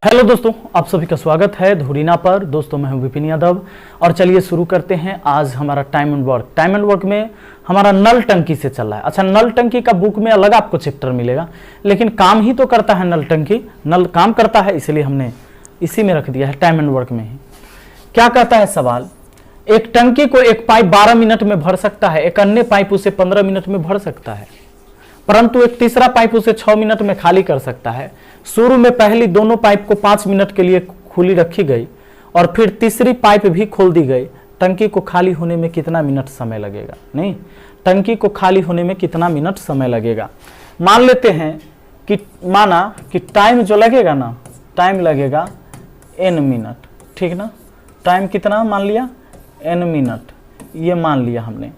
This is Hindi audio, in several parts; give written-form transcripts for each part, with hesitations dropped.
हेलो दोस्तों, आप सभी का स्वागत है धुरीना पर। दोस्तों मैं हूं विपिन यादव और चलिए शुरू करते हैं। आज हमारा टाइम एंड वर्क में हमारा नल टंकी से चल रहा है। अच्छा, नल टंकी का बुक में अलग आपको चैप्टर मिलेगा, लेकिन काम ही तो करता है नल टंकी। नल काम करता है, इसलिए हमने इसी में रख दिया है, टाइम एंड वर्क में ही। क्या कहता है सवाल, एक टंकी को एक पाइप 12 मिनट में भर सकता है, एक अन्य पाइप उसे 15 मिनट में भर सकता है, परंतु एक तीसरा पाइप उसे 6 मिनट में खाली कर सकता है। शुरू में पहली दोनों पाइप को 5 मिनट के लिए खुली रखी गई और फिर तीसरी पाइप भी खोल दी गई। टंकी को खाली होने में कितना मिनट समय लगेगा? नहीं, टंकी को खाली होने में कितना मिनट समय लगेगा? मान लेते हैं कि माना कि टाइम जो लगेगा ना, टाइम लगेगा n मिनट, ठीक ना। टाइम कितना मान लिया? n मिनट, ये मान लिया हमने।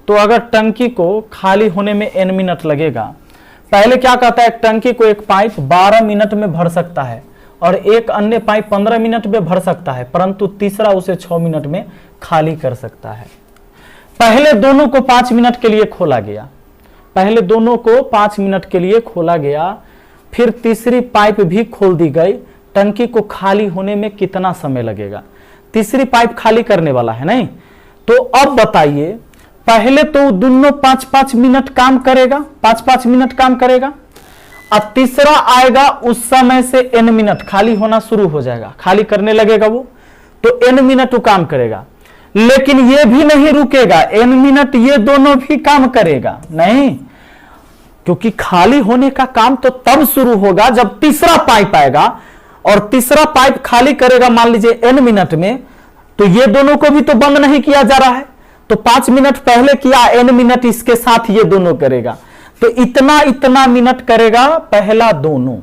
तो अगर टंकी को खाली होने में n मिनट लगेगा, पहले क्या कहता है, टंकी को एक पाइप 12 मिनट में भर सकता है और एक अन्य पाइप 15 मिनट में भर सकता है, परंतु तीसरा उसे 6 मिनट में खाली कर सकता है। पहले दोनों को 5 मिनट के लिए खोला गया, पहले दोनों को 5 मिनट के लिए खोला गया, फिर तीसरी पाइप भी खोल दी गई। टंकी को खाली होने में कितना समय लगेगा? तीसरी पाइप खाली करने वाला है नहीं, तो अब बताइए, पहले तो दोनों 5-5 मिनट काम करेगा, 5-5 मिनट काम करेगा, अब तीसरा आएगा, उस समय से n मिनट खाली होना शुरू हो जाएगा, खाली करने लगेगा वो, तो n मिनट वो काम करेगा। लेकिन ये भी नहीं रुकेगा, n मिनट ये दोनों भी काम करेगा नहीं, क्योंकि खाली होने का काम तो तब शुरू होगा जब तीसरा पाइप आएगा और तीसरा पाइप खाली करेगा, मान लीजिए n मिनट में, तो ये दोनों को भी तो बंद नहीं किया जा रहा है, तो 5 मिनट पहले किया, n मिनट इसके साथ ये दोनों करेगा, तो इतना मिनट करेगा पहला दोनों।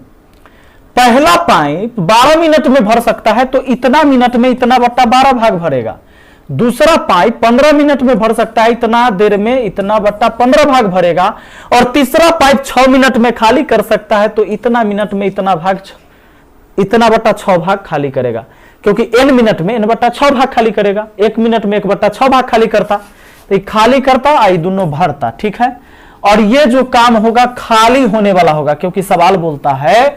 पहला पाइप 12 मिनट में भर सकता है, तो इतना मिनट में इतना बट्टा 12 भाग भरेगा। दूसरा पाइप 15 मिनट में भर सकता है, इतना देर में इतना बट्टा 15 भाग भरेगा। और तीसरा पाइप 6 मिनट में खाली कर सकता है, तो इतना मिनट में इतना बट्टा 6 भाग खाली करेगा, क्योंकि n मिनट में n बट्टा 6 भाग खाली करेगा, 1 मिनट में 1 बट्टा 6 भाग खाली करता, तो खाली करता आई दोनों भरता, ठीक है। और ये जो काम होगा खाली होने वाला होगा, क्योंकि सवाल बोलता है,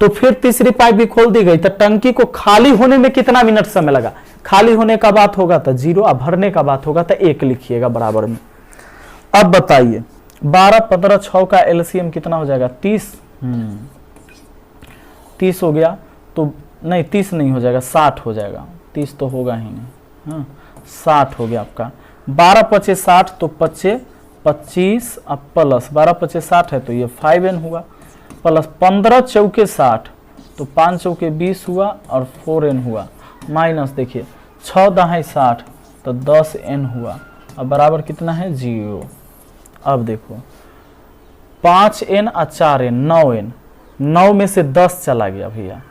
तो फिर तीसरी पाइप भी खोल दी गई, तो टंकी को खाली होने में कितना मिनट समय लगा? खाली होने का बात होगा तो 0, और भरने का बात होगा तो 1 लिखिएगा बराबर में। अब बताइए, 12, 15, 6 का एलसीएम कितना हो जाएगा? 30। 30 हो गया, तो नहीं 30 नहीं हो जाएगा, 60 हो जाएगा, 30 तो होगा ही नहीं। हाँ, 60 हो गया आपका। 12 पचे 60, तो 25 अब प्लस 12 पचे 60 है, तो ये 5n हुआ, प्लस 15 चौके 60, तो 5 चौके 20 हुआ और 4n हुआ, माइनस देखिए 6 दहाई 60, तो 10n हुआ। अब बराबर कितना है? 0। अब देखो 5n और 4n 9n, 9 में से 10 चला गया भैया,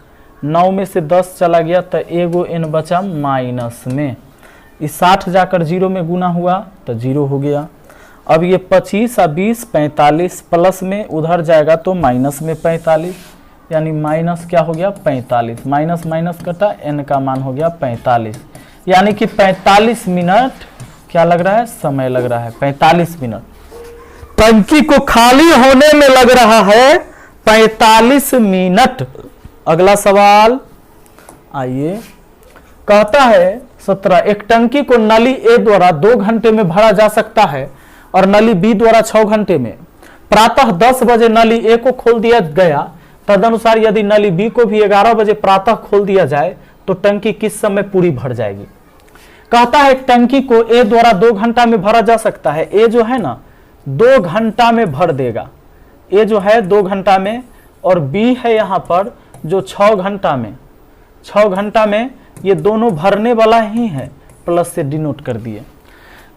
9 में से 10 चला गया, तो एगो n बचा माइनस में। इस 60 जाकर 0 में गुना हुआ तो 0 हो गया। अब ये 25 और 20 45, प्लस में उधर जाएगा तो माइनस में 45, यानी माइनस क्या हो गया? 45। माइनस माइनस कटा, n का मान हो गया 45, यानी कि 45 मिनट क्या लग रहा है? समय लग रहा है 45 मिनट। टंकी को खाली होने में लग रहा है 45 मिनट। अगला सवाल आइए, कहता है 17, एक टंकी को नली ए द्वारा 2 घंटे में भरा जा सकता है और नली बी द्वारा 6 घंटे में। प्रातः 10 बजे नली ए को खोल दिया गया, तदनुसार यदि नली बी को भी 11 बजे प्रातः खोल दिया जाए तो टंकी किस समय पूरी भर जाएगी? कहता है एक टंकी को ए द्वारा 2 घंटा में भरा जा सकता है। ए जो है ना 2 घंटा में भर देगा, ए जो है 2 घंटा में, और बी है यहाँ पर जो 6 घंटा में। 6 घंटा में ये दोनों भरने वाला ही है, प्लस से डिनोट कर दिए।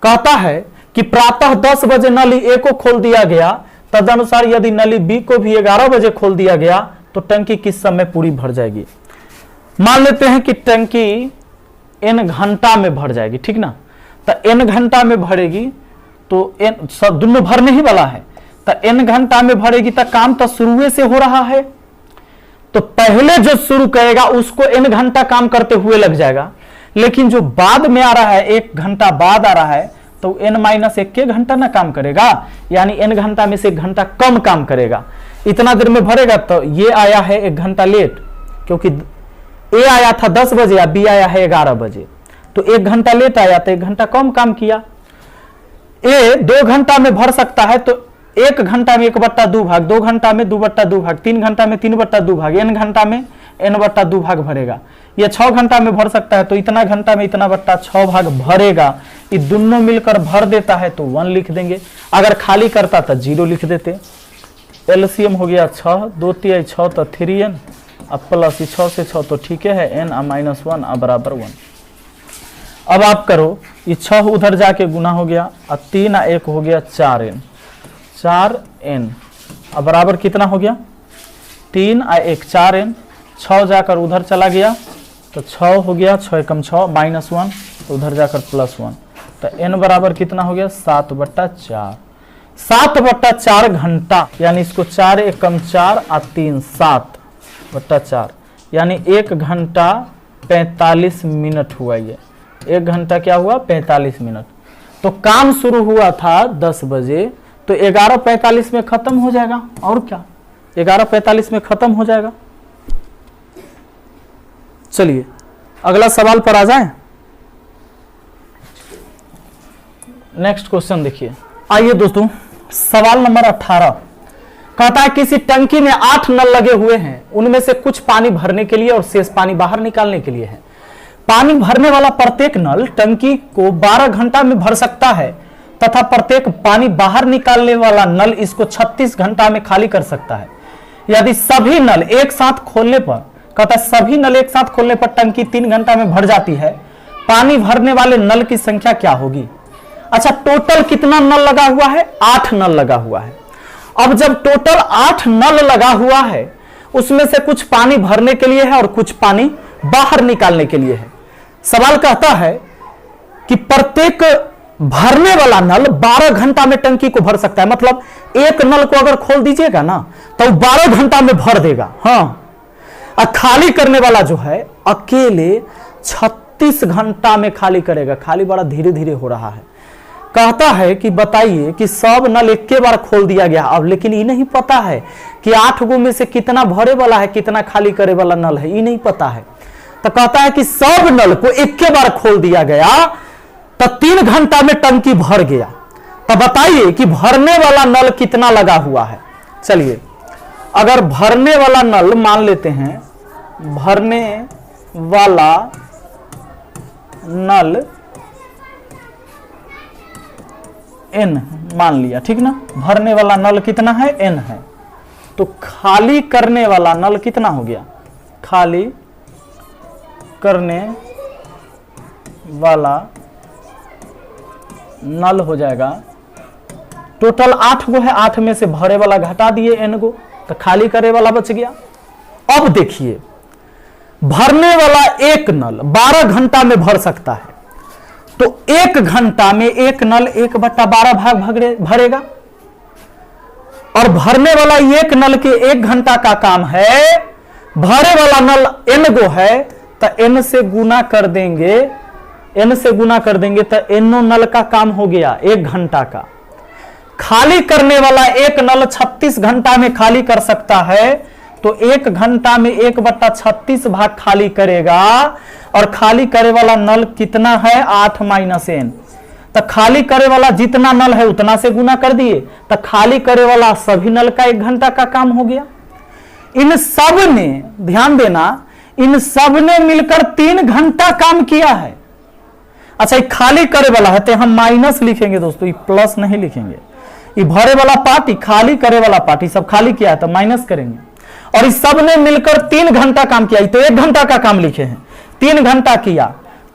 कहता है कि प्रातः 10 बजे नली ए को खोल दिया गया, तदनुसार यदि नली बी को भी 11 बजे खोल दिया गया तो टंकी किस समय पूरी भर जाएगी? मान लेते हैं कि टंकी n घंटा में भर जाएगी, ठीक ना। तो n घंटा में भरेगी, तो n सब दोनों भरने ही वाला है, तो n घंटा में भरेगी, तो काम तो शुरू से हो रहा है, तो पहले जो शुरू करेगा उसको n घंटा काम करते हुए लग जाएगा। लेकिन जो बाद में आ रहा है, 1 घंटा बाद आ रहा है, तो n माइनस 1 के घंटा ना काम करेगा, यानी n घंटा में से 1 घंटा कम काम करेगा। इतना देर में भरेगा, तो ये आया है 1 घंटा लेट, क्योंकि ए आया था 10 बजे या बी आया है 11 बजे, तो 1 घंटा लेट आया तो 1 घंटा कम काम किया। ए 2 घंटा में भर सकता है तो 1 घंटा में 1/2 भाग, 2 घंटा में 2/2 भाग, 3 घंटा में 3/2 भाग, n घंटा में n/2 भाग भरेगा। ये 6 घंटा में भर सकता है तो इतना घंटा में इतना बट्टा 6 भाग भरेगा। ये दोनों मिलकर भर देता है तो 1 लिख देंगे। अगर खाली करता तो 0 लिख देते। एलसीएम हो गया 6, 2 3 6 तो 3n, अब प्लस 6 से 6 तो ठीक है, n -1 बराबर 1। अब आप करो, ये 6 उधर जाके गुना हो गया और 3 और 1 हो गया 4n, 4n अब बराबर कितना हो गया 3 और 1 4n, 6 जाकर उधर चला गया तो 6 हो गया, 6 एकम 6 -1 तो उधर जाकर +1, तो n बराबर कितना हो गया 7/4, 7/4 घंटा, यानी इसको 4 एकम 4 और 3 7/4, यानी 1 घंटा 45 मिनट हुआ। ये 1 घंटा क्या हुआ 45 मिनट। तो काम शुरू हुआ था 10 बजे तो 11:45 में खत्म हो जाएगा, और क्या 11:45 में खत्म हो जाएगा। चलिए अगला सवाल पर आ जाएं। नेक्स्ट क्वेश्चन देखिए, आइए दोस्तों, सवाल नंबर 18 कहता है किसी टंकी में 8 नल लगे हुए हैं, उनमें से कुछ पानी भरने के लिए और शेष पानी बाहर निकालने के लिए है। पानी भरने वाला प्रत्येक नल टंकी को 12 घंटा में भर सकता है तथा प्रत्येक पानी बाहर निकालने वाला नल इसको 36 घंटा में खाली कर सकता है। यदि सभी नल एक साथ खोलने पर, कहता है सभी नल एक साथ खोलने पर टंकी 3 घंटा में भर जाती है, पानी भरने वाले नल की संख्या क्या होगी। अच्छा, टोटल कितना नल लगा हुआ है 8 नल लगा हुआ है। अब जब टोटल 8 नल लगा हुआ है, उसमें से कुछ पानी भरने के लिए है और कुछ पानी बाहर निकालने के लिए है। सवाल कहता है कि प्रत्येक भरने वाला नल 12 घंटा में टंकी को भर सकता है, मतलब एक नल को अगर खोल दीजिएगा ना तो 12 घंटा में भर देगा। हाँ, खाली करने वाला जो है अकेले 36 घंटा में खाली करेगा। खाली बड़ा धीरे धीरे हो रहा है। कहता है कि बताइए कि सब नल एक के बार खोल दिया गया, अब लेकिन ये नहीं पता है कि 8 गो में से कितना भरे वाला है कितना खाली करे वाला नल है, ये नहीं पता है। तो कहता है कि सब नल को एक के बार खोल दिया गया तो 3 घंटा में टंकी भर गया। तो बताइए कि भरने वाला नल कितना लगा हुआ है। चलिए, अगर भरने वाला नल मान लेते हैं, भरने वाला नल n मान लिया, ठीक ना। भरने वाला नल कितना है n है, तो खाली करने वाला नल कितना हो गया, खाली करने वाला नल हो जाएगा, टोटल 8 गो है, 8 में से भरे वाला घटा दिए n गो तो खाली करे वाला बच गया। अब देखिए, भरने वाला एक नल 12 घंटा में भर सकता है, तो 1 घंटा में एक नल 1/12 भाग भरेगा, और भरने वाला एक नल के 1 घंटा का काम है, भरे वाला नल n गो है तो n से गुना कर देंगे, n से गुना कर देंगे तो n नल का काम हो गया 1 घंटा का। खाली करने वाला एक नल 36 घंटा में खाली कर सकता है, तो 1 घंटा में 1/36 भाग खाली करेगा, और खाली करे वाला नल कितना है 8 - n, तो खाली करे वाला जितना नल है उतना से गुना कर दिए, तो खाली करे वाला सभी नल का 1 घंटा का काम हो गया। इन सब ने, ध्यान देना, इन सब ने मिलकर 3 घंटा काम किया है। अच्छा, ये खाली करे वाला है तो हम माइनस लिखेंगे दोस्तों, ये प्लस नहीं लिखेंगे। ये भरे वाला पार्टी, खाली करे वाला पार्टी सब खाली किया है तो माइनस करेंगे, और इस सब ने मिलकर 3 घंटा काम किया, तो 1 घंटा का काम लिखे हैं, 3 घंटा किया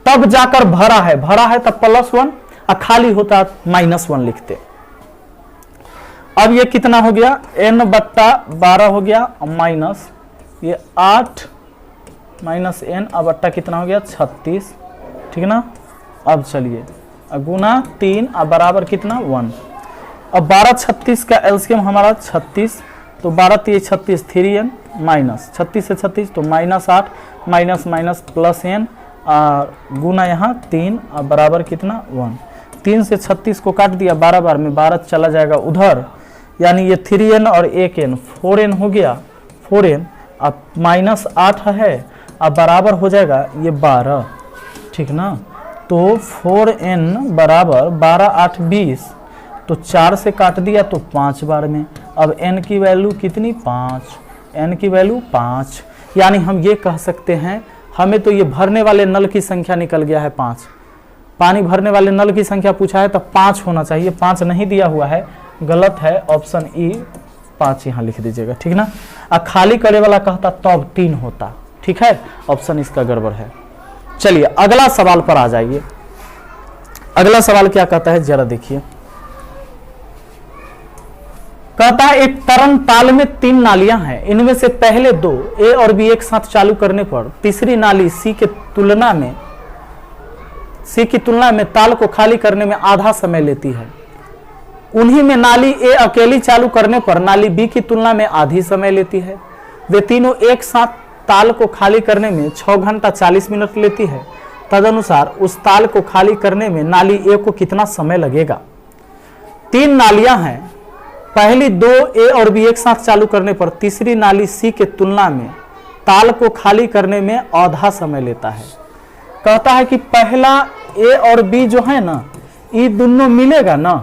तब जाकर भरा है, भरा है तब +1, और खाली होता -1 लिखते। अब ये कितना हो गया n/12 हो गया, माइनस ये 8 - n, अब बट्टा कितना हो गया 36, ठीक ना। अब चलिए गुना 3 और बराबर कितना 1। अब 12 36 का एलसीएम हमारा 36, तो 12 3 36 3n माइनस 36 से 36 तो -8 माइनस माइनस +n और गुना यहाँ 3 और बराबर कितना 1। 3 से 36 को काट दिया 12 बार में, 12 चला जाएगा उधर, यानी ये 3n और 1n 4n हो गया, 4n अब -8 है, अब बराबर हो जाएगा ये 12, ठीक ना। तो 4n बराबर 12 8 20, तो 4 से काट दिया तो 5 बार में। अब n की वैल्यू कितनी, 5, n की वैल्यू 5। यानी हम ये कह सकते हैं, हमें तो ये भरने वाले नल की संख्या निकल गया है 5, पानी भरने वाले नल की संख्या पूछा है तो 5 होना चाहिए, 5 नहीं दिया हुआ है, गलत है, ऑप्शन ई 5 यहाँ लिख दीजिएगा, ठीक ना। खाली करे वाला कहता तब 3 होता, ठीक है, ऑप्शन इसका गड़बड़ है। चलिए अगला सवाल पर आ जाइए। अगला सवाल क्या कहता है जरा देखिए। कहता है एक तरंग ताल में 3 नालियां हैं, इनमें से पहले 2 ए और बी एक साथ चालू करने पर तीसरी नाली सी की तुलना में ताल को खाली करने में आधा समय लेती है। उन्हीं में नाली ए अकेली चालू करने पर नाली बी की तुलना में आधी समय लेती है। वे तीनों एक साथ ताल को खाली करने में 6 घंटा 40 मिनट लेती है। तदनुसार उस ताल को खाली करने में नाली ए को कितना समय लगेगा। 3 नालियां हैं, पहली 2 ए और बी एक साथ चालू करने पर तीसरी नाली सी के तुलना में ताल को खाली करने में आधा समय लेता है। कहता है कि पहला ए और बी जो है ना, ये दोनों मिलेगा ना,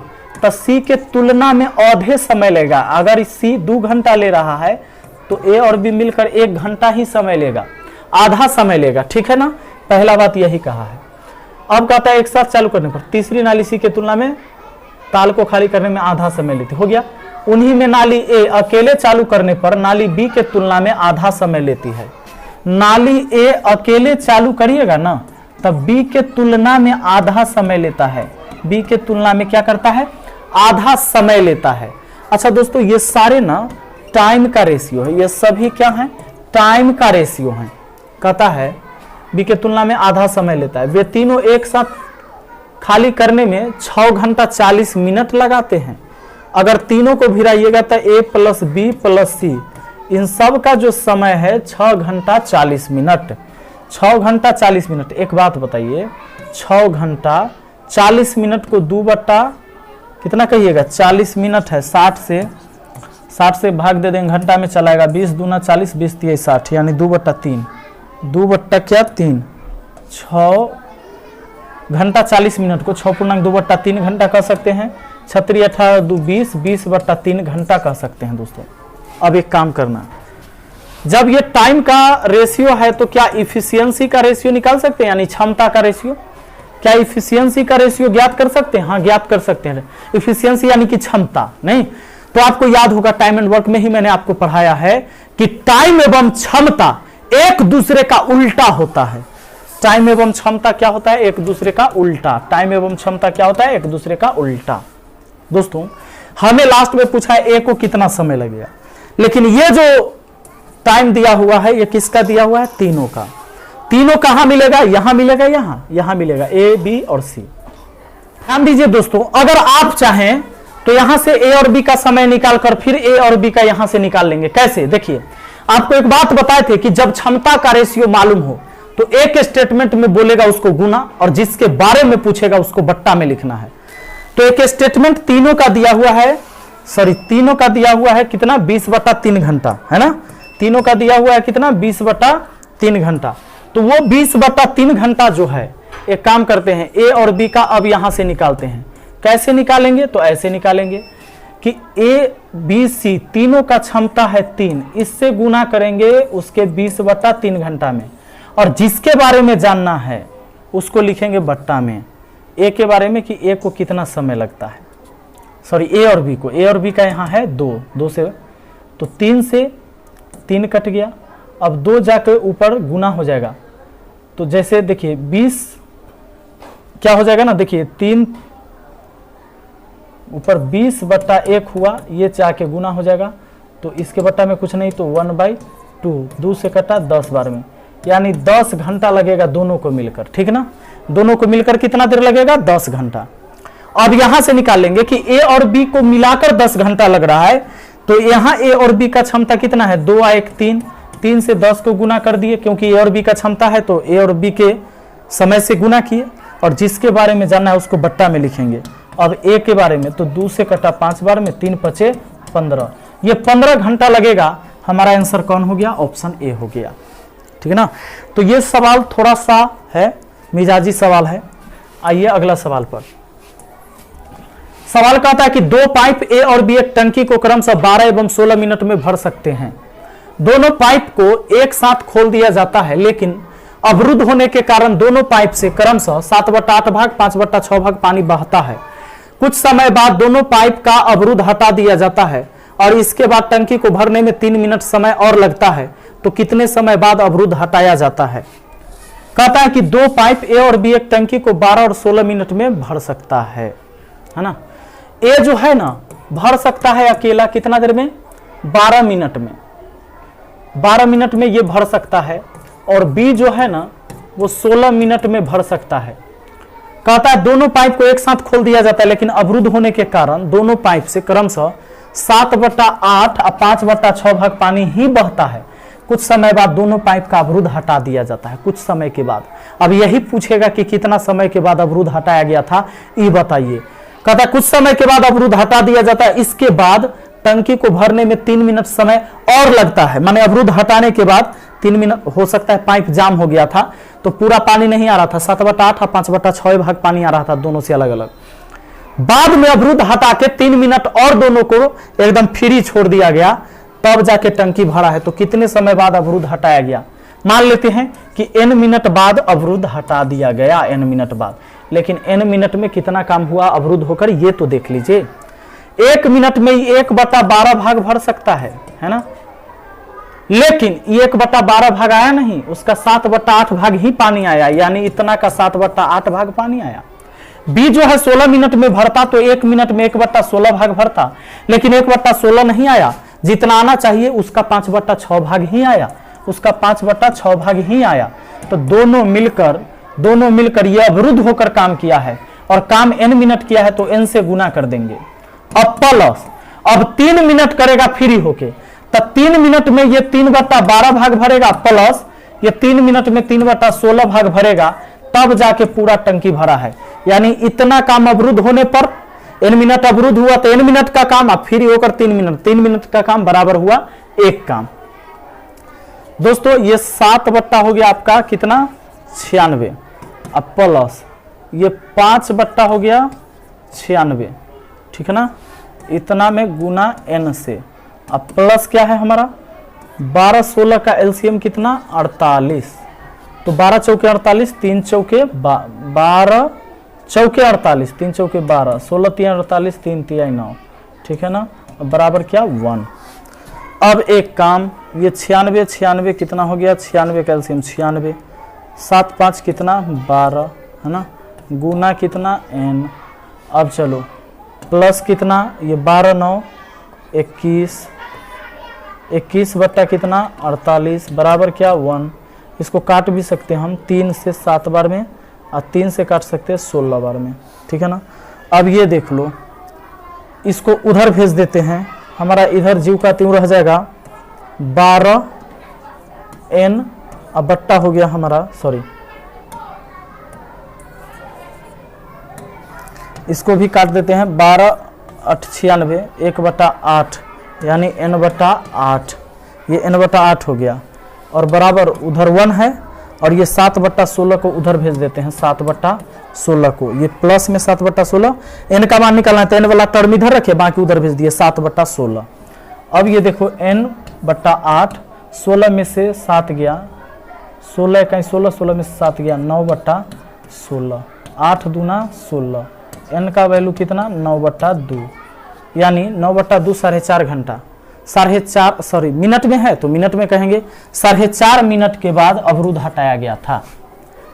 तो सी के तुलना में आधे समय लेगा। अगर सी 2 घंटा ले रहा है तो ए और बी मिलकर 1 घंटा ही समय लेगा, आधा समय लेगा, ठीक है ना। पहला बात यही कहा है। अब कहता है एक साथ चालू करने पर तीसरी नाली सी के तुलना में ताल को खाली करने में आधा समय लेती, हो गया। उन्हीं में नाली ए अकेले चालू करने पर नाली बी के तुलना में आधा समय लेती है। नाली ए अकेले चालू करिएगा ना, तब बी के तुलना में आधा समय लेता है। बी के तुलना में क्या करता है, आधा समय लेता है। अच्छा दोस्तों, ये सारे ना टाइम का रेशियो है, ये सभी क्या है, टाइम का रेशियो है। कहता है बी के तुलना में आधा समय लेता है। वे तीनों एक साथ खाली करने में 6 घंटा 40 मिनट लगाते हैं। अगर तीनों को भिड़ाइएगा तो ए प्लस बी प्लस सी, इन सब का जो समय है 6 घंटा 40 मिनट। 6 घंटा 40 मिनट। एक बात बताइए, 6 घंटा 40 मिनट को 2 बट्टा कितना कहिएगा, 40 मिनट है, 60 से भाग दे देंगे, घंटा में चलाएगा, 20 दूना 40, 20 तिया 60, यानी 2 बट्टा 3, 2 बट्टा क्या 3, 6 घंटा 40 मिनट को 6 पूर्णांक 2 बट्टा 3 घंटा कह सकते हैं। 36 18 2 20, 20 बट्टा 3 घंटा कह सकते हैं दोस्तों। अब एक काम करना, जब ये टाइम का रेशियो है तो क्या इफिशियंसी का रेशियो निकाल सकते हैं, यानी क्षमता का रेशियो। क्या इफिशियंसी का रेशियो ज्ञात कर सकते हैं, हाँ ज्ञात कर सकते हैं। इफिशियंसी यानी कि क्षमता, नहीं तो आपको याद होगा टाइम एंड वर्क में ही मैंने आपको पढ़ाया है कि टाइम एवं क्षमता एक दूसरे का उल्टा होता है। टाइम एवं क्षमता क्या होता है, एक दूसरे का उल्टा। टाइम एवं क्षमता क्या होता है, एक दूसरे का उल्टा। दोस्तों हमें लास्ट में पूछा है ए को कितना समय लगेगा, लेकिन ये जो टाइम दिया हुआ है ये किसका दिया हुआ है, तीनों का। तीनों कहां मिलेगा, यहां मिलेगा, यहां मिलेगा, ए बी और सी। ध्यान दीजिए दोस्तों, अगर आप चाहें तो यहां से ए और बी का समय निकालकर फिर ए और बी का यहां से निकाल लेंगे। कैसे, देखिए आपको एक बात बताए थे कि जब क्षमता का रेशियो मालूम हो तो एक स्टेटमेंट में बोलेगा उसको गुना, और जिसके बारे में पूछेगा उसको बट्टा में लिखना है। तो एक स्टेटमेंट तीनों का दिया हुआ है, तीनों का दिया हुआ है कितना, 20/3 घंटा, है ना। तीनों का दिया हुआ है कितना, 20/3 घंटा। तो वो 20/3 घंटा जो है, एक काम करते हैं ए और बी का अब यहां से निकालते हैं। कैसे निकालेंगे, तो ऐसे निकालेंगे कि ए बी सी तीनों का क्षमता है 3, इससे गुना करेंगे उसके 20/3 घंटा में, और जिसके बारे में जानना है उसको लिखेंगे बट्टा में। ए के बारे में कि ए को कितना समय लगता है, सॉरी ए और बी को, ए और बी का यहाँ है 2 से, तो 3 से 3 कट गया। अब 2 जाकर ऊपर गुना हो जाएगा, तो जैसे देखिए 20 क्या हो जाएगा ना, देखिए 3 ऊपर 20/1 हुआ, ये जाके गुना हो जाएगा, तो इसके बट्टा में कुछ नहीं तो 1/2, 2 से कटा 10 बार में, यानी 10 घंटा लगेगा दोनों को मिलकर, ठीक ना। दोनों को मिलकर कितना देर लगेगा, 10 घंटा। अब यहां से निकाल लेंगे कि ए और बी को मिलाकर 10 घंटा लग रहा है, तो यहां ए और बी का क्षमता कितना है, 2 1 3, 3 से 10 को गुना कर दिए, क्योंकि ए और बी का क्षमता है तो ए और बी के समय से गुना किए, और जिसके बारे में जानना है उसको बट्टा में लिखेंगे। अब ए के बारे में तो 2 से कटा 5 बार में, 3 × 5 = 15, ये 15 घंटा लगेगा हमारा आंसर कौन हो गया? ऑप्शन ए हो गया। ठीक है ना। तो ये सवाल थोड़ा सा है मिजाजी सवाल है। आइए अगला सवाल पर। सवाल कहता है कि दो पाइप ए और बी एक टंकी को क्रमशः 12 एवं 16 मिनट में भर सकते हैं। दोनों पाइप को एक साथ खोल दिया जाता है, लेकिन अवरुद्ध होने के कारण दोनों पाइप से क्रमशः 7/8 भाग 5/6 भाग पानी बहता है। कुछ समय बाद दोनों पाइप का अवरुद्ध हटा दिया जाता है और इसके बाद टंकी को भरने में 3 मिनट समय और लगता है। तो कितने समय बाद अवरुद्ध हटाया जाता है? कहता है कि दो पाइप ए और बी एक टंकी को 12 और 16 मिनट में भर सकता है ना। ए जो है ना भर सकता है अकेला कितना देर में? 12 मिनट में। 12 मिनट में ये भर सकता है। और बी जो है ना वो 16 मिनट में भर सकता है। कहता है दोनों पाइप को एक साथ खोल दिया जाता है, लेकिन अवरुद्ध होने के कारण दोनों पाइप से क्रमशः 7/8 और 5/6 भाग पानी ही बहता है। कुछ समय बाद दोनों पाइप का अवरुद्ध हटा दिया जाता है। कुछ समय के बाद। अब यही पूछेगा कि कितना समय के बाद अवरुद्ध हटाया गया था, ये बताइए। कहता कुछ समय के बाद अवरुद्ध हटा दिया जाता है, इसके बाद टंकी को भरने में 3 मिनट समय और लगता है। माने अवरुद्ध हटाने के बाद 3 मिनट, हो सकता है पाइप जाम हो गया था तो पूरा पानी नहीं आ रहा था, 7/8 और 5/6 भाग पानी आ रहा था, दोनों से अलग अलग। बाद में अवरुद्ध हटा के 3 मिनट और दोनों को एकदम फ्री छोड़ दिया गया, तब जाके टंकी भरा है। तो कितने समय बाद अवरुद्ध हटाया गया? मान लेते हैं कि n मिनट बाद अवरुद्ध हटा दिया गया, n मिनट बाद। लेकिन n मिनट में कितना काम हुआ अवरुद्ध होकर, ये तो देख लीजिए। 1 मिनट में 1/12 भाग भर सकता है ना। लेकिन 1/12 भाग आया नहीं, उसका 7/8 भाग ही पानी आया, यानी इतना का 7/8 भाग पानी आया। बी जो है 16 मिनट में भरता तो 1 मिनट में 1/16 भाग भरता, लेकिन 1/16 नहीं आया, जितना आना चाहिए उसका 5/6 भाग ही आया, उसका 5/6 भाग ही आया। तो दोनों मिलकर यह अवरुद्ध होकर काम किया है, और काम n मिनट किया है तो n से गुना कर देंगे। अब प्लस, अब 3 मिनट करेगा फ्री होके, तब 3 मिनट में ये 3/12 भाग भरेगा, प्लस ये 3 मिनट में 3/16 भाग भरेगा, तब जाके पूरा टंकी भरा है। यानी इतना काम अवरुद्ध होने पर n मिनट अवरुद्ध हुआ तो n मिनट का काम, अब फ्री होकर 3 मिनट का काम बराबर हुआ 1 काम। दोस्तों ये 7 बट्टा हो गया आपका कितना? 96। अब प्लस ये 5 बट्टा हो गया 96, ठीक है ना। इतना में गुना n से। अब प्लस क्या है हमारा? 12-16 का एलसीएम कितना? 48। तो 12 चौके 48, 3 चौके 12 चौके 48, 3 चौके 12, 16 3 48, 3 3 9, ठीक है ना। बराबर क्या? 1। अब एक काम, ये 96 कितना हो गया? 96 का एलसीएम 96, 7 5 कितना? 12 है ना, गुना कितना? n। अब चलो प्लस कितना? ये 12 9 21, 21 बट्टा कितना? 48, बराबर क्या? 1। इसको काट भी सकते हैं हम 3 से 7 बार में, और 3 से काट सकते हैं 16 बार में, ठीक है ना। अब ये देख लो, इसको उधर भेज देते हैं, हमारा इधर जीव का त्यों रह जाएगा 12n, अब बट्टा हो गया हमारा, सॉरी इसको भी काट देते हैं, 12 8 96, 1/8 यानी n/8, ये n/8 हो गया, और बराबर उधर 1 है, और ये 7/16 को उधर भेज देते हैं, 7/16 को, ये प्लस में 7/16, n का मान निकालना है तो n वाला टर्म इधर रखे, बाकी उधर भेज दिए 7/16। अब ये देखो n/8, 16 में से 7 गया, 16 का 16, 16 में से 7 गया, 9/16, 8 दूना 16, n का वैल्यू कितना? 9/2, यानी 9/2 4.5 घंटा, 4.5 सॉरी मिनट में है तो मिनट में कहेंगे, 4.5 मिनट के बाद अवरुद्ध हटाया गया था।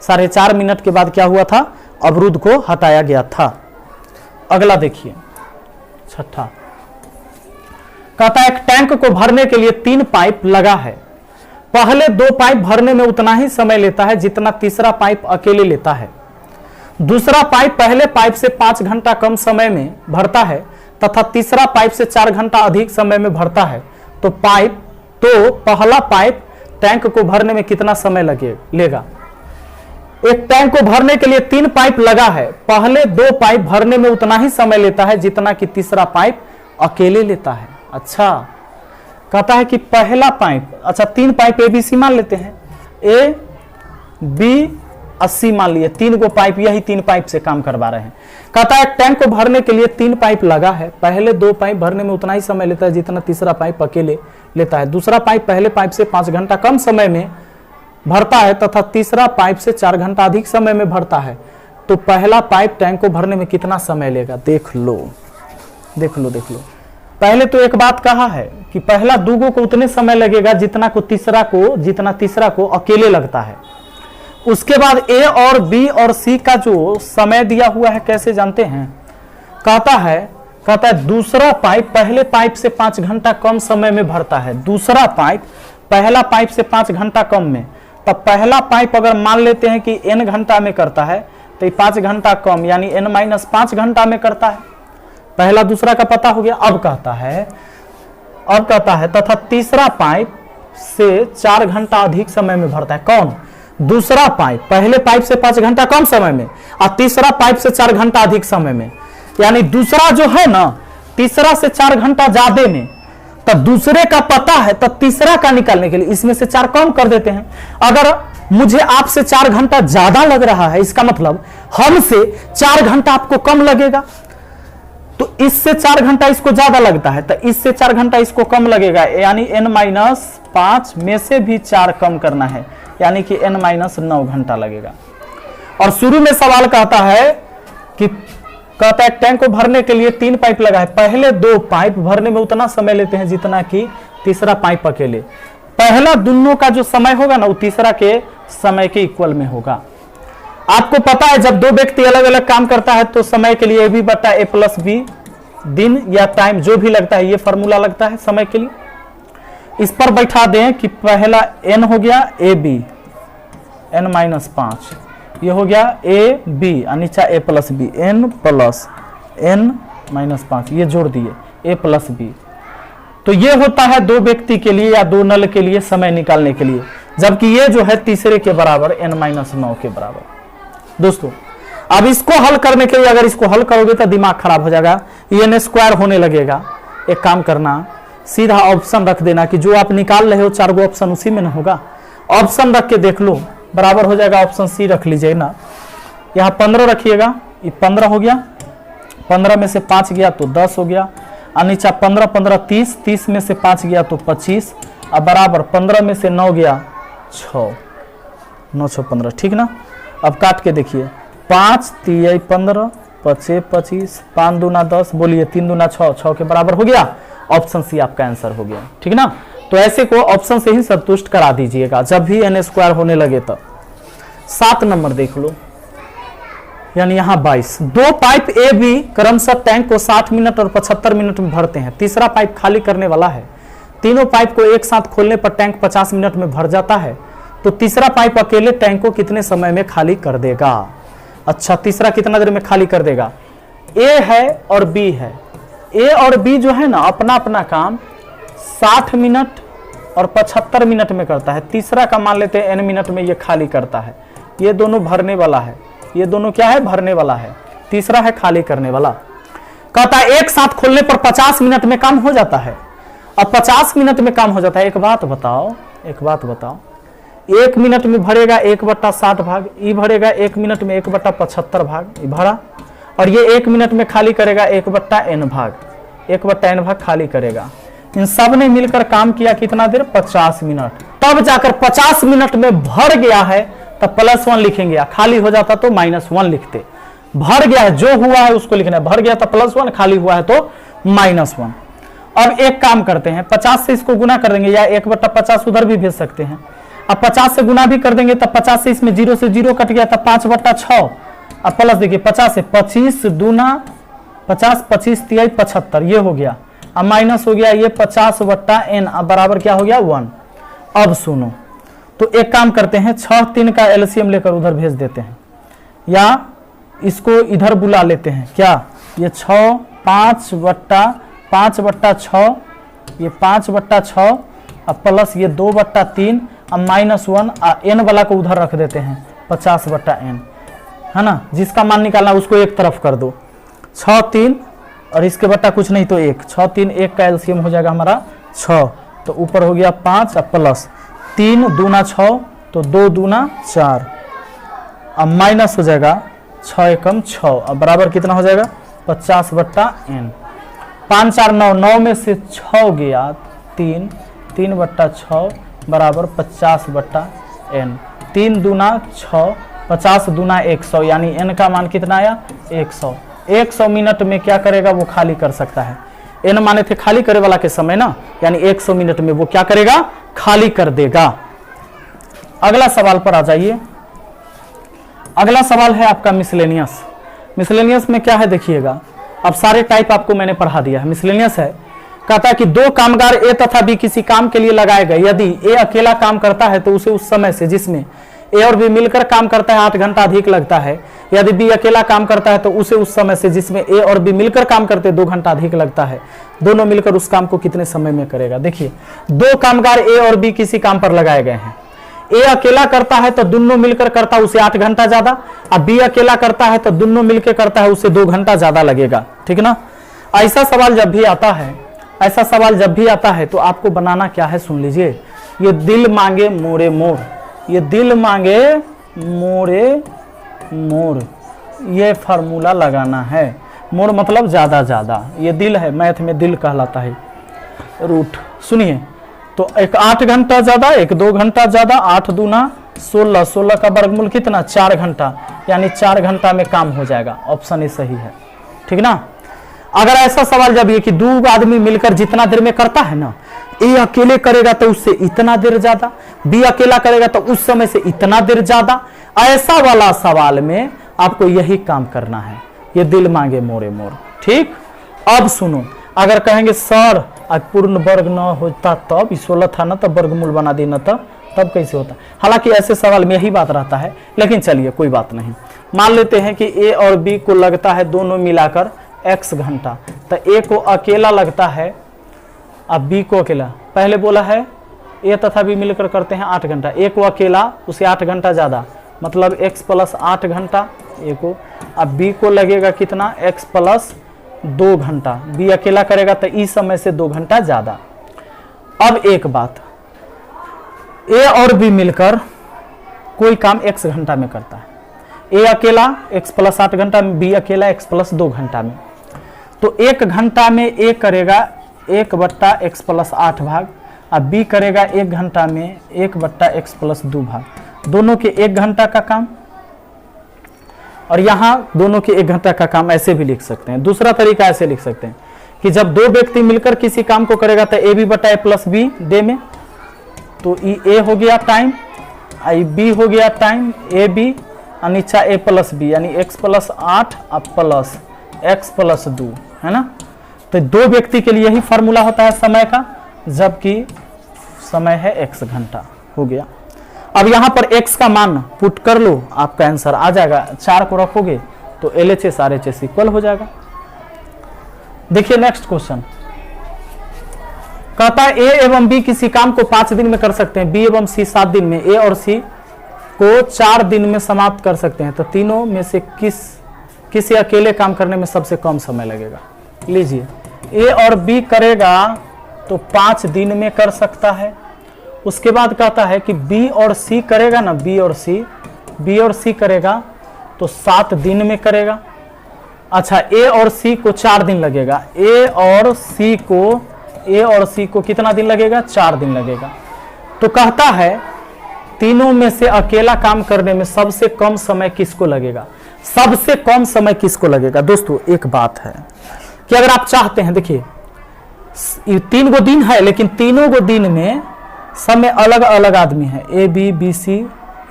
4.5 मिनट के बाद क्या हुआ था? अवरुद्ध को हटाया गया था। अगला देखिए, छठा कहता है एक टैंक को भरने के लिए 3 पाइप लगा है। पहले 2 पाइप भरने में उतना ही समय लेता है जितना तीसरा पाइप अकेले लेता है। दूसरा पाइप पहले पाइप से 5 घंटा कम समय में भरता है तथा तीसरा पाइप से 4 घंटा अधिक समय में भरता है। तो पहला पाइप टैंक को भरने में कितना समय लेगा? एक टैंक को भरने के लिए 3 पाइप लगा है। पहले 2 पाइप भरने में उतना ही समय लेता है जितना कि तीसरा पाइप अकेले लेता है। अच्छा, कहता है कि पहला पाइप, अच्छा 3 पाइप ABC मान लेते हैं, A B और C मान लिए, 3 गो पाइप, यही 3 पाइप से काम करवा रहे हैं। कहता है टैंक को भरने के लिए 3 पाइप लगा है, पहले 2 पाइप भरने में उतना ही समय लेता है जितना तीसरा पाइप अकेले लेता है। दूसरा पाइप पहले पाइप से 5 घंटा कम समय में भरता है तथा तीसरा पाइप से 4 घंटा अधिक समय में भरता है। तो पहला पाइप टैंक को भरने में कितना समय लेगा? देख लो देख लो देख लो। पहले तो एक बात कहा है कि पहला 2 को उतने समय लगेगा जितना तीसरा को अकेले लगता है। उसके बाद A और B और C का जो समय दिया हुआ है कैसे जानते हैं? कहता है दूसरा पाइप पहले पाइप से 5 घंटा कम समय में भरता है। दूसरा पाइप पहला पाइप से 5 घंटा कम में, तब पहला पाइप अगर मान लेते हैं कि n घंटा में करता है तो ये 5 घंटा कम यानी n-5 घंटा में करता है। पहला दूसरा का पता हो गया। अब कहता है तथा तीसरा पाइप से 4 घंटा अधिक समय में भरता है। कौन? दूसरा पाइप पहले पाइप से 5 घंटा कम समय में और तीसरा पाइप से 4 घंटा अधिक समय में, यानी दूसरा जो है ना तीसरा से 4 घंटा ज्यादा में, तब दूसरे का पता है तब तीसरा का निकालने के लिए इसमें से 4 कम कर देते हैं। अगर मुझे आपसे 4 घंटा ज्यादा लग रहा है, इसका मतलब हमसे 4 घंटा आपको कम लगेगा, तो इससे 4 घंटा इसको ज्यादा लगता है तो इससे 4 घंटा इसको कम लगेगा, यानी n-5 में से भी 4 कम करना है, यानी कि n-9 घंटा लगेगा। और शुरू में सवाल कहता है टैंक को भरने के लिए 3 पाइप लगा है, पहले 2 पाइप भरने में उतना समय लेते हैं जितना कि तीसरा पाइप अकेले। पहला दोनों का जो समय होगा ना वो तीसरा के समय के इक्वल में होगा। आपको पता है जब 2 व्यक्ति अलग अलग काम करता है तो समय के लिए AB बटा A प्लस B दिन या टाइम जो भी लगता है ये फॉर्मूला लगता है समय के लिए। इस पर बैठा दें कि पहला n हो गया AB n-5, ये हो गया AB और नीचा A plus B n plus n-5, ये जोड़ दिए A प्लस B। तो ये होता है 2 व्यक्ति के लिए या 2 नल के लिए समय निकालने के लिए, जबकि ये जो है तीसरे के बराबर n-9 के बराबर। दोस्तों अब इसको हल करने के लिए अगर इसको हल करोगे तो दिमाग खराब हो जाएगा, n² होने लगेगा। एक काम करना, सीधा ऑप्शन रख देना कि जो आप निकाल रहे हो 4 गो ऑप्शन उसी में ना होगा, ऑप्शन रख के देख लो, बराबर हो जाएगा। ऑप्शन C रख लीजिए ना, यहाँ 15 रखिएगा, ये 15 हो गया, 15 में से 5 गया तो 10 हो गया, और नीचा 15 15 30, 30 में से 5 गया तो 25, और बराबर 15 में से 9 गया 6, 9 6 15, ठीक ना। अब काट के देखिए, 5 3 15 5 25, 5 दूना 10, बोलिए 3 दूना 6, 6 के बराबर हो गया। ऑप्शन C आपका आंसर हो गया, ठीक ना। तो ऐसे को ऑप्शन से ही संतुष्ट करा दीजिएगा जब भी n² होने लगे तब। 7 नंबर देख लो, यानी यहाँ 22, 2 पाइप AB क्रमशः टैंक को 60 मिनट और 75 मिनट में भरते हैं। तीसरा पाइप खाली करने वाला है। तीनों पाइप को एक साथ खोलने पर टैंक 50 मिनट में भर जाता है, तो तीसरा पाइप अकेले टैंक को कितने समय में खाली कर देगा? अच्छा, तीसरा कितना देर में खाली कर देगा? A है और B है, A और B जो है ना अपना अपना काम 60 मिनट और 75 मिनट में करता है। तीसरा का मान लेते हैं n मिनट में ये खाली करता है। ये दोनों भरने वाला है, ये दोनों क्या है? भरने वाला है। तीसरा है खाली करने वाला। कहता है एक साथ खोलने पर 50 मिनट में काम हो जाता है। अब 50 मिनट में काम हो जाता है, एक बात बताओ, 1 मिनट में भरेगा 1/60 भाग, ये भरेगा 1 मिनट में 1/75 भाग, ये भरा, और ये 1 मिनट में खाली करेगा 1/n भाग, 1/n भाग खाली करेगा। इन सब ने मिलकर काम किया कितना देर? 50 मिनट। तब जाकर 50 मिनट में भर गया है तब +1 लिखेंगे, खाली हो जाता तो -1 लिखते। भर गया है जो हुआ है उसको लिखना है, भर गया तो +1, खाली हुआ है तो -1। अब एक काम करते हैं, 50 से इसको गुना कर देंगे, या 1/50 उधर भी भेज सकते हैं। अब 50 से गुना भी कर देंगे तब 50 से इसमें 0 से 0 कट गया तब 5/6। अब प्लस देखिए 50 से 25 दूना 50, 25 3 75, ये हो गया। अब माइनस हो गया ये 50/n, अब बराबर क्या हो गया? 1। अब सुनो, तो एक काम करते हैं, 6 3 का एलसीएम लेकर उधर भेज देते हैं, या इसको इधर बुला लेते हैं। क्या ये 6 5/6, ये 5/6, अब प्लस ये 2/3, अब -1, n वाला को उधर रख देते हैं 50/n, है ना। जिसका मान निकालना उसको एक तरफ कर दो। 6 3 और इसके बट्टा कुछ नहीं तो 1, 6 3 1 का एलसीएम हो जाएगा हमारा 6, तो ऊपर हो गया 5 अब प्लस 3 दूना 6 तो 2 दूना 4, अब माइनस हो जाएगा 6 एकम 6, अब बराबर कितना हो जाएगा 50/n। 5 4 9, 9 में से 6 गया 3, 3/6 बराबर 50/n। 3 दूना 6, 50 दूना 100, यानी n का मान कितना आया 100। 100 मिनट में क्या करेगा वो खाली कर सकता है। n माने थे खाली करे वाला के समय ना, यानी 100 मिनट में वो क्या करेगा खाली कर देगा। अगला सवाल पर आ जाइए। अगला सवाल है आपका मिसलेनियस। मिसलेनियस में क्या है देखिएगा, अब सारे टाइप आपको मैंने पढ़ा दिया है। मिसलेनियस है, कहता है कि दो कामगार ए तथा बी किसी काम के लिए लगाए गए। यदि ए अकेला काम करता है तो उसे उस समय से जिसमें ए और बी मिलकर काम करता है 8 घंटा अधिक लगता है। यदि बी अकेला काम करता है तो उसे उस समय से जिसमें ए और बी मिलकर काम करते हैं 2 घंटा अधिक लगता है। दोनों मिलकर उस काम को कितने समय में करेगा। देखिए, दो कामगार ए और बी किसी काम पर लगाए गए हैं। ए अकेला करता है तो दोनों मिलकर करता है उसे 8 घंटा ज्यादा, अब बी अकेला करता है तो दोनों मिलकर करता है उसे 2 घंटा ज्यादा लगेगा। ठीक ना। ऐसा सवाल जब भी आता है, ऐसा सवाल जब भी आता है तो आपको बनाना क्या है सुन लीजिए। ये दिल मांगे मोरे मोर, ये दिल मांगे मोरे मोर, ये फार्मूला लगाना है। मोर मतलब ज्यादा ज्यादा, ये दिल है, मैथ में दिल कहलाता है रूट। सुनिए, तो एक 8 घंटा ज्यादा, एक 2 घंटा ज्यादा, 8 दूना 16, 16 का वर्गमूल कितना 4 घंटा, यानी 4 घंटा में काम हो जाएगा। ऑप्शन ए सही है। ठीक ना। अगर ऐसा सवाल जब ये कि 2 आदमी मिलकर जितना देर में करता है ना, ए अकेले करेगा तो उससे इतना देर ज्यादा, बी अकेला करेगा तो उस समय से इतना देर ज्यादा, ऐसा वाला सवाल में आपको यही काम करना है। ये दिल मांगे मोरे मोर। ठीक। अब सुनो, अगर कहेंगे सर आज पूर्ण वर्ग न होता तब 16 था ना, तब वर्गमूल बना दी न तब कैसे होता। हालांकि ऐसे सवाल में यही बात रहता है, लेकिन चलिए कोई बात नहीं। मान लेते हैं कि ए और बी को लगता है दोनों मिलाकर x घंटा, तो ए को अकेला लगता है, अब बी को अकेला, पहले बोला है ए तथा बी मिलकर करते हैं 8 घंटा, ए को अकेला उसे 8 घंटा ज्यादा, मतलब x + 8 घंटा ए को, अब बी को लगेगा कितना x + 2 घंटा, बी अकेला करेगा तो इस समय से 2 घंटा ज्यादा। अब एक बात, ए और बी मिलकर कोई काम x घंटा में करता है, ए अकेला x + 8 घंटा में, बी अकेला x + 2 घंटा में, तो 1 घंटा में ए करेगा 1/x + 8 भाग, अब बी करेगा 1 घंटा में 1/x + 2 भाग, दोनों के 1 घंटा का काम। और यहां दोनों के 1 घंटा का काम ऐसे भी लिख सकते हैं। दूसरा तरीका ऐसे लिख सकते हैं कि जब 2 व्यक्ति मिलकर किसी काम को करेगा तो ए बी + बी में, तो ए हो गया टाइम, आई बी हो गया टाइम, ए बी और नीचा ए + बी, यानी x + 8 अब प्लस x + 2, है ना। तो 2 व्यक्ति के लिए यही फार्मूला होता है समय का, जबकि समय है x घंटा। हो गया। अब यहां पर x का मान पुट कर लो, आपका आंसर आ जाएगा। 4 को रखोगे तो LHS RHS इक्वल हो जाएगा। देखिए नेक्स्ट क्वेश्चन, कहता है ए एवं बी किसी काम को 5 दिन में कर सकते हैं, बी एवं सी 7 दिन में, ए और सी को 4 दिन में समाप्त कर सकते हैं, तो तीनों में से किसी अकेले काम करने में सबसे कम समय लगेगा। लीजिए, ए और बी करेगा तो 5 दिन में कर सकता है। उसके बाद कहता है कि बी और सी करेगा ना, बी और सी करेगा तो 7 दिन में करेगा। अच्छा, ए और सी को 4 दिन लगेगा, ए और सी को कितना दिन लगेगा 4 दिन लगेगा। तो कहता है तीनों में से अकेला काम करने में सबसे कम समय किसको लगेगा, सबसे कम समय किसको लगेगा। दोस्तों एक बात है कि अगर आप चाहते हैं, देखिए 3 गो दिन है, लेकिन तीनों गो दिन में सब में अलग अलग आदमी है, ए बी बी सी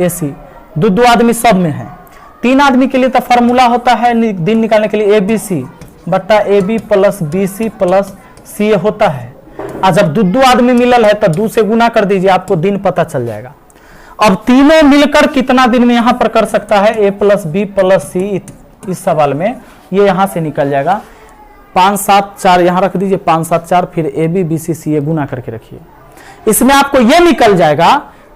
ए सी, 2 आदमी सब में है। 3 आदमी के लिए तो फार्मूला होता है दिन निकालने के लिए ABC बट्टा AB + BC + CA होता है। और जब 2 आदमी मिलल है तो 2 से गुना कर दीजिए, आपको दिन पता चल जाएगा। अब तीनों मिलकर कितना दिन में यहां पर कर सकता है, A + B + C, इस सवाल में ये यहां से निकल जाएगा। 5 7 4 यहां रख दीजिए, 5 7 4, फिर AB BC CA गुना करके रखिए। इसमें आपको यह निकल जाएगा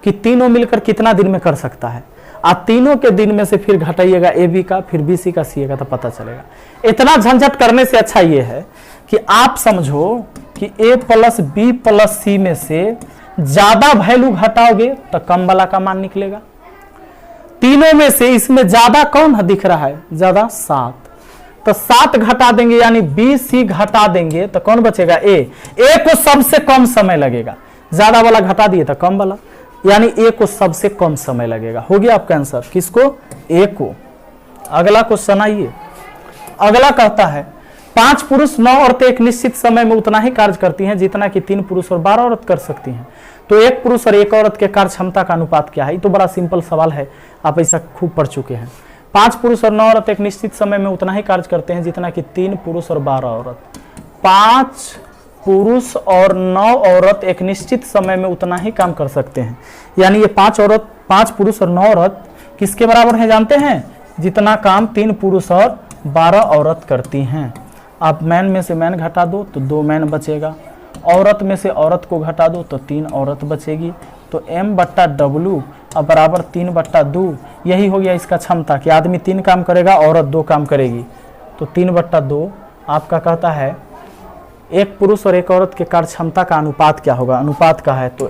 कि तीनों मिलकर कितना दिन में कर सकता है। आप तीनों के दिन में से फिर घटाइएगा AB का, फिर BC का, CA का, तो पता चलेगा। इतना झंझट करने से अच्छा ये है कि आप समझो कि कि a प्लस बी प्लस सी में से ज्यादा वैल्यू घटाओगे तो कम वाला का मान निकलेगा। तीनों में से इसमें ज्यादा कौन दिख रहा है, ज्यादा 7, तो 7 घटा देंगे यानी बी सी घटा देंगे तो कौन बचेगा, ए को सबसे कम समय लगेगा, ज्यादा वाला घटा दिए तो कम वाला, यानी ए को सबसे कम समय लगेगा। हो गया आपका आंसर, किसको, ए को। अगला क्वेश्चन आइए, अगला कहता है 5 पुरुष 9 औरतें एक निश्चित समय में उतना ही कार्य करती हैं जितना कि 3 पुरुष और 12 औरत कर सकती हैं, तो 1 पुरुष और 1 औरत के कार्य क्षमता का अनुपात क्या है। तो बड़ा सिंपल सवाल है, आप ऐसा खूब पढ़ चुके हैं। 5 पुरुष और 9 औरत एक निश्चित समय में उतना ही कार्य करते हैं जितना कि 3 पुरुष और 12 औरत। 5 पुरुष और 9 औरत एक निश्चित समय में उतना ही काम कर सकते हैं, यानी ये 5 पुरुष और 9 औरत किसके बराबर हैं जानते हैं, जितना काम 3 पुरुष और 12 औरत करती हैं। आप मैन में से मैन घटा दो तो 2 मैन बचेगा, औरत में से औरत को घटा दो तो 3 औरत बचेगी, तो m/w अब बराबर 3/2। यही हो गया इसका क्षमता कि आदमी 3 काम करेगा, औरत 2 काम करेगी, तो 3/2 आपका कहता है 1 पुरुष और 1 औरत के कार्य क्षमता का अनुपात क्या होगा, अनुपात का है तो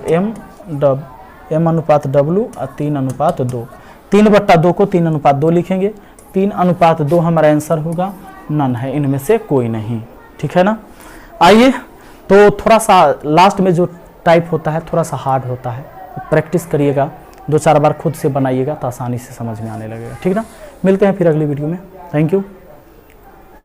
m/w और 3/2। 3/2 को 3/2 लिखेंगे, 3/2 हमारा आंसर होगा, नन है, इनमें से कोई नहीं, ठीक है ना। आइए, तो थोड़ा सा लास्ट में जो टाइप होता है थोड़ा सा हार्ड होता है, प्रैक्टिस करिएगा, 2-4 बार खुद से बनाइएगा तो आसानी से समझ में आने लगेगा, ठीक ना। मिलते हैं फिर अगली वीडियो में, थैंक यू।